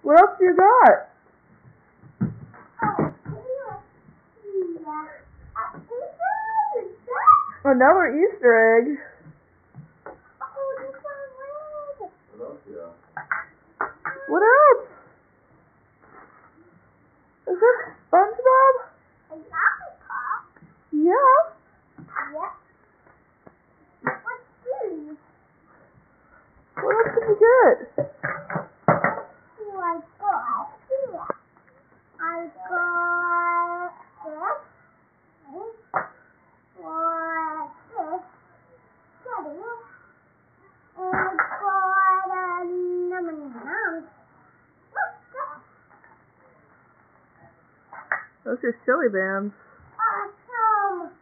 What else do you got? Another Easter egg. What else? Is this SpongeBob? Yeah. What else did you get? Those are silly bands. Awesome.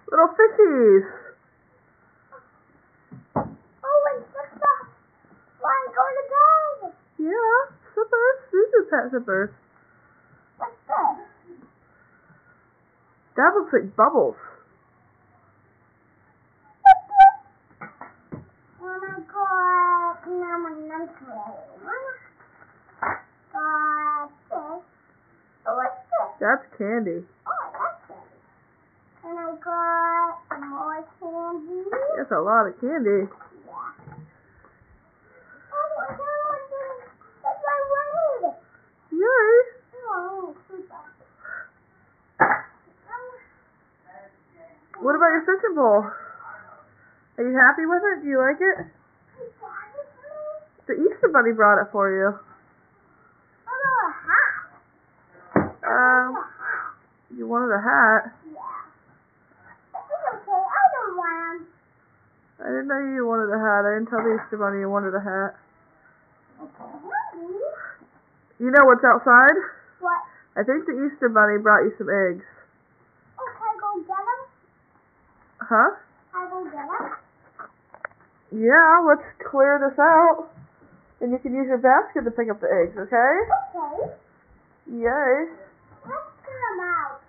Little fishies. Oh, and Pippa. Want to go to bed? Yeah, zippers. These are pet zippers. What's this? That looks like bubbles. What's this? Oh my God. Num play. Got this. Oh, what's this? That's candy. Oh, that's it. And I got some more candy. That's a lot of candy. Yeah. Oh my God. That's my raid. Yay. Oh, super. What about your fishing pole? Are you happy with it? Do you like it? The Easter Bunny brought it for you. You wanted a hat? Yeah. It's okay. I don't want them. I didn't know you wanted a hat. I didn't tell the Easter Bunny you wanted a hat. Okay. You know what's outside? What? I think the Easter Bunny brought you some eggs. Oh, can I go get them? Huh? Can I go get them? Yeah, let's clear this out. And you can use your basket to pick up the eggs, okay? Okay. Yay. Let's get them out.